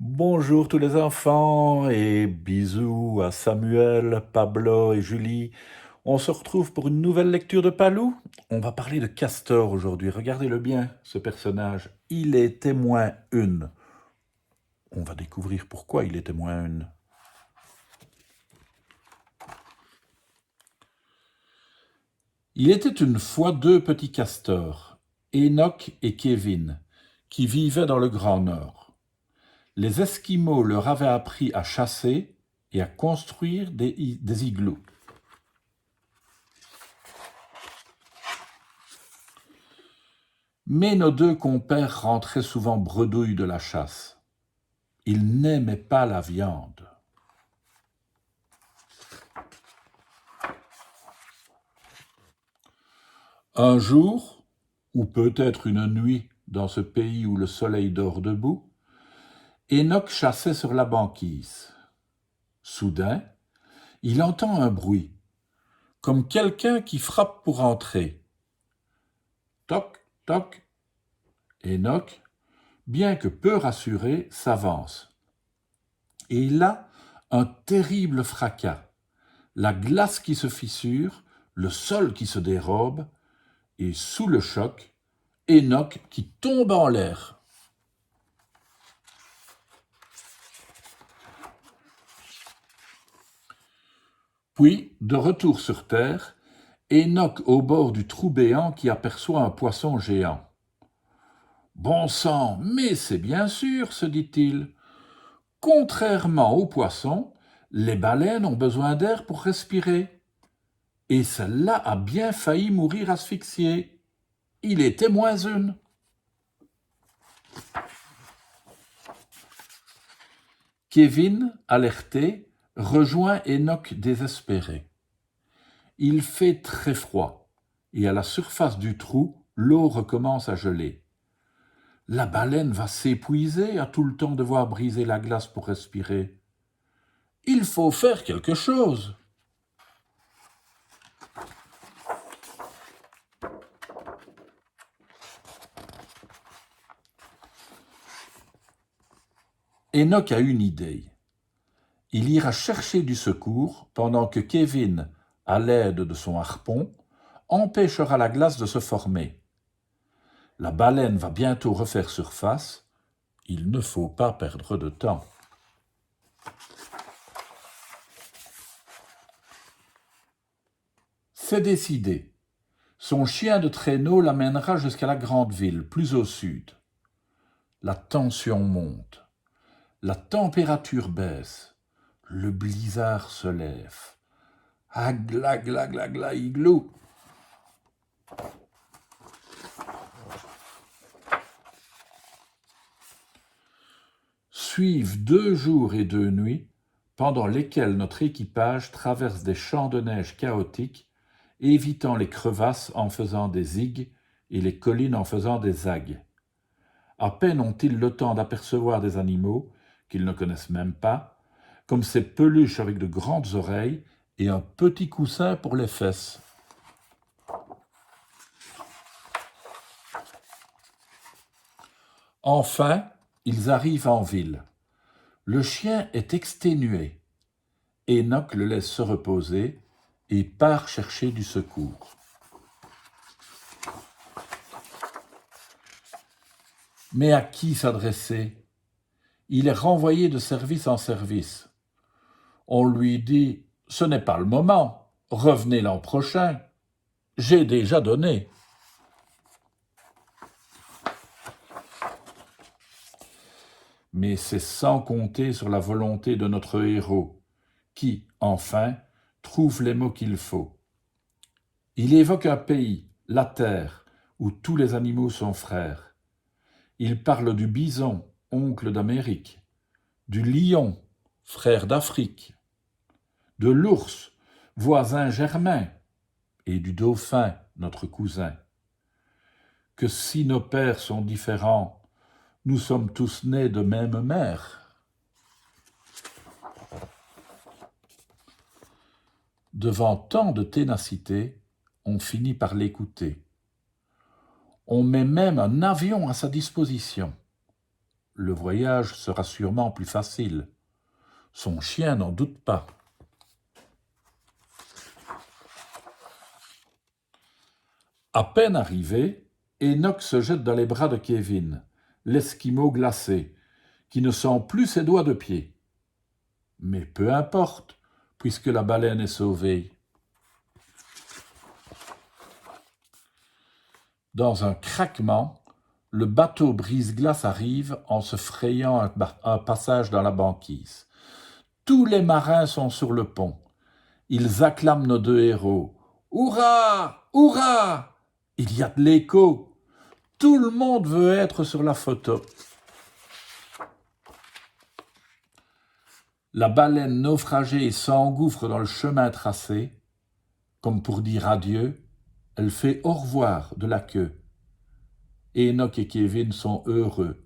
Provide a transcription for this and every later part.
Bonjour tous les enfants et bisous à Samuel, Pablo et Julie. On se retrouve pour une nouvelle lecture de Palou. On va parler de Castor aujourd'hui. Regardez-le bien, ce personnage. Il est témoin une. On va découvrir pourquoi il est témoin une. Il était une fois deux petits castors, Enoch et Kevin, qui vivaient dans le Grand Nord. Les Esquimaux leur avaient appris à chasser et à construire des igloos. Mais nos deux compères rentraient souvent bredouilles de la chasse. Ils n'aimaient pas la viande. Un jour, ou peut-être une nuit dans ce pays où le soleil dort debout, Enoch chassait sur la banquise. Soudain, il entend un bruit, comme quelqu'un qui frappe pour entrer. Toc, toc. Enoch, bien que peu rassuré, s'avance. Et il a un terrible fracas. La glace qui se fissure, le sol qui se dérobe, et sous le choc, Enoch qui tombe en l'air. Puis, de retour sur terre, Enoch au bord du trou béant qui aperçoit un poisson géant. Bon sang, mais c'est bien sûr, se dit-il. Contrairement aux poissons, les baleines ont besoin d'air pour respirer. Et celle-là a bien failli mourir asphyxiée. Il était moins une. Kevin, alerté, rejoint Enoch désespéré. Il fait très froid, et à la surface du trou, l'eau recommence à geler. La baleine va s'épuiser à tout le temps devoir briser la glace pour respirer. Il faut faire quelque chose. Enoch a une idée. Il ira chercher du secours pendant que Kevin, à l'aide de son harpon, empêchera la glace de se former. La baleine va bientôt refaire surface. Il ne faut pas perdre de temps. C'est décidé. Son chien de traîneau l'amènera jusqu'à la grande ville, plus au sud. La tension monte. La température baisse. Le blizzard se lève. Agla, gla, gla, gla, igloo. Suivent 2 jours et 2 nuits, pendant lesquels notre équipage traverse des champs de neige chaotiques, évitant les crevasses en faisant des zigues et les collines en faisant des zagues. À peine ont-ils le temps d'apercevoir des animaux qu'ils ne connaissent même pas, comme ces peluches avec de grandes oreilles et un petit coussin pour les fesses. Enfin, ils arrivent en ville. Le chien est exténué. Enoch le laisse se reposer et part chercher du secours. Mais à qui s'adresser? Il est renvoyé de service en service. On lui dit « Ce n'est pas le moment, revenez l'an prochain. J'ai déjà donné. » Mais c'est sans compter sur la volonté de notre héros, qui, enfin, trouve les mots qu'il faut. Il évoque un pays, la terre, où tous les animaux sont frères. Il parle du bison, oncle d'Amérique, du lion, frère d'Afrique, de l'ours, voisin germain, et du dauphin, notre cousin. Que si nos pères sont différents, nous sommes tous nés de même mère. Devant tant de ténacité, on finit par l'écouter. On met même un avion à sa disposition. le voyage sera sûrement plus facile. Son chien n'en doute pas. À peine arrivé, Enoch se jette dans les bras de Kevin, l'esquimau glacé, qui ne sent plus ses doigts de pied. Mais peu importe, puisque la baleine est sauvée. Dans un craquement, le bateau brise-glace arrive en se frayant un passage dans la banquise. Tous les marins sont sur le pont. Ils acclament nos deux héros. « Hurrah! Hurrah !» Il y a de l'écho. Tout le monde veut être sur la photo. La baleine naufragée s'engouffre dans le chemin tracé. Comme pour dire adieu, elle fait au revoir de la queue. Enoch et Kevin sont heureux,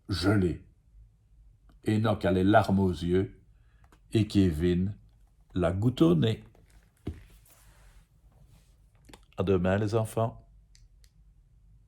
gelés. Enoch a les larmes aux yeux et Kevin la goutte au nez. À demain les enfants.